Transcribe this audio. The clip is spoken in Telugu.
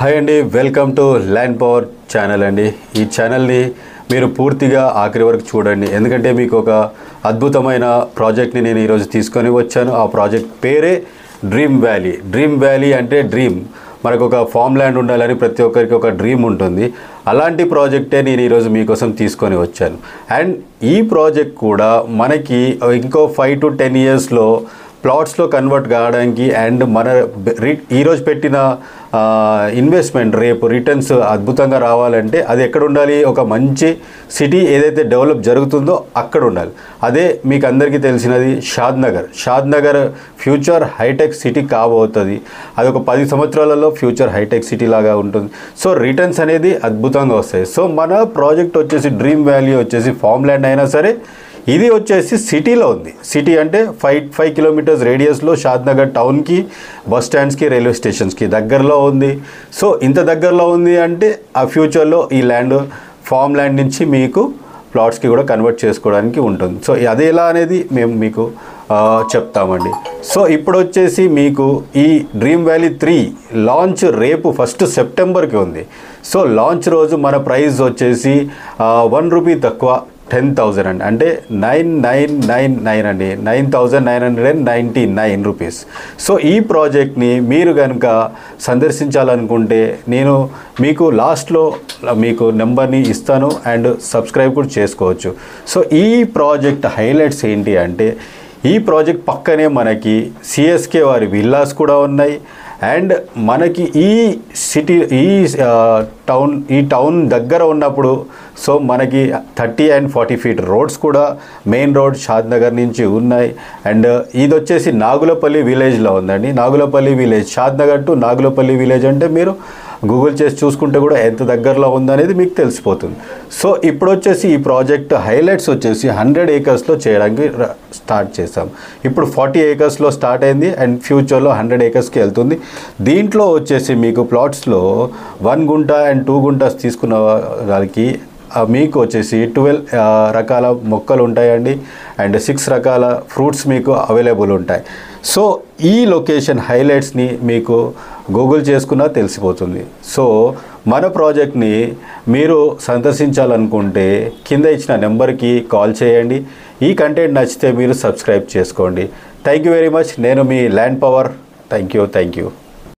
హాయ్ అండి, welcome to land power channel అండి. ఈ ఛానల్ని మీరు పూర్తిగా ఆఖరి వరకు చూడండి, ఎందుకంటే మీకు ఒక అద్భుతమైన ప్రాజెక్ట్ని నేను ఈరోజు తీసుకొని వచ్చాను. ఆ ప్రాజెక్ట్ పేరే డ్రీమ్ వ్యాలీ. డ్రీమ్ వ్యాలీ అంటే డ్రీమ్, మనకు ఒక ఫామ్ ల్యాండ్ ఉండాలని ప్రతి ఒక్కరికి ఒక డ్రీమ్ ఉంటుంది. అలాంటి ప్రాజెక్టే నేను ఈరోజు మీకోసం తీసుకొని వచ్చాను. అండ్ ఈ ప్రాజెక్ట్ కూడా మనకి ఇంకో 5 to 10 ఇయర్స్లో ప్లాట్స్లో కన్వర్ట్ కావడానికి అండ్ మన ఈరోజు పెట్టిన ఇన్వెస్ట్మెంట్ రేపు రిటర్న్స్ అద్భుతంగా రావాలంటే అది ఎక్కడ ఉండాలి? ఒక మంచి సిటీ ఏదైతే డెవలప్ జరుగుతుందో అక్కడ ఉండాలి. అదే మీకు అందరికీ తెలిసినది షాద్నగర్ ఫ్యూచర్ హైటెక్ సిటీ కాబోతుంది. అది ఒక 10 సంవత్సరాలలో ఫ్యూచర్ హైటెక్ సిటీ లాగా ఉంటుంది. సో రిటర్న్స్ అనేది అద్భుతంగా వస్తాయి. సో మన ప్రాజెక్ట్ వచ్చేసి డ్రీమ్ వ్యాలీ వచ్చేసి ఫామ్ ల్యాండ్ అయినా సరే, ఇది వచ్చేసి సిటీలో ఉంది. సిటీ అంటే 5 కిలోమీటర్స్ రేడియస్లో షాద్నగర్ టౌన్కి, బస్ స్టాండ్స్కి, రైల్వే స్టేషన్స్కి దగ్గరలో ఉంది. సో ఇంత దగ్గరలో ఉంది అంటే ఆ ఫ్యూచర్లో ఈ ల్యాండ్ ఫామ్ ల్యాండ్ నుంచి మీకు ప్లాట్స్కి కూడా కన్వర్ట్ చేసుకోవడానికి ఉంటుంది. సో అది ఎలా అనేది మేము మీకు చెప్తామండి. సో ఇప్పుడు వచ్చేసి మీకు ఈ డ్రీమ్ వ్యాలీ 3 లాంచ్ రేపు 1 సెప్టెంబర్కి ఉంది. సో లాంచ్ రోజు మన ప్రైస్ వచ్చేసి 1 రూపీ తక్కువ 10,000 అండి, అంటే 9,999 అండి, 9,999 రూపీస్. సో ఈ ప్రాజెక్ట్ని మీరు కనుక సందర్శించాలనుకుంటే నేను మీకు లాస్ట్లో మీకు నెంబర్ని ఇస్తాను అండ్ సబ్స్క్రైబ్ కూడా చేసుకోవచ్చు. సో ఈ ప్రాజెక్ట్ హైలైట్స్ ఏంటి అంటే, ఈ ప్రాజెక్ట్ పక్కనే మనకి సిఎస్కే వారి విల్లాస్ కూడా ఉన్నాయి. అండ్ మనకి ఈ సిటీ ఈ టౌన్ దగ్గర ఉన్నప్పుడు సో మనకి 30 and 40 feet రోడ్స్ కూడా మెయిన్ రోడ్ షాద్నగర్ నుంచి ఉన్నాయి. అండ్ ఇది వచ్చేసి నాగులపల్లి విలేజ్లో ఉందండి. Nagulapalli village, Shadnagar to Nagulapalli village అంటే మీరు గూగుల్ చేసి చూసుకుంటే కూడా ఎంత దగ్గరలో ఉందనేది మీకు తెలిసిపోతుంది. సో ఇప్పుడు వచ్చేసి ఈ ప్రాజెక్ట్ హైలైట్స్ వచ్చేసి 100 acresలో చేయడానికి స్టార్ట్ చేసాం. ఇప్పుడు 40 acresలో స్టార్ట్ అయింది అండ్ ఫ్యూచర్లో 100 acresకి వెళ్తుంది. దీంట్లో వచ్చేసి మీకు ప్లాట్స్లో 1 గుంట అండ్ 2 గుంటాస్ తీసుకున్న వాళ్ళకి మీకు వచ్చేసి 12 రకాల మొక్కలు ఉంటాయండి అండ్ 6 రకాల ఫ్రూట్స్ మీకు అవైలబుల్ ఉంటాయి. సో ఈ లొకేషన్ హైలైట్స్ని మీకు గూగుల్ చేసుకున్నా తెలిసిపోతుంది. సో మన ప్రాజెక్ట్ని మీరు సందర్శించాలనుకుంటే కింద ఇచ్చిన నెంబర్కి కాల్ చేయండి. ఈ కంటెంట్ నచ్చితే మీరు సబ్స్క్రైబ్ చేసుకోండి. Thank you very much. నేను మీ ల్యాండ్ పవర్. Thank you.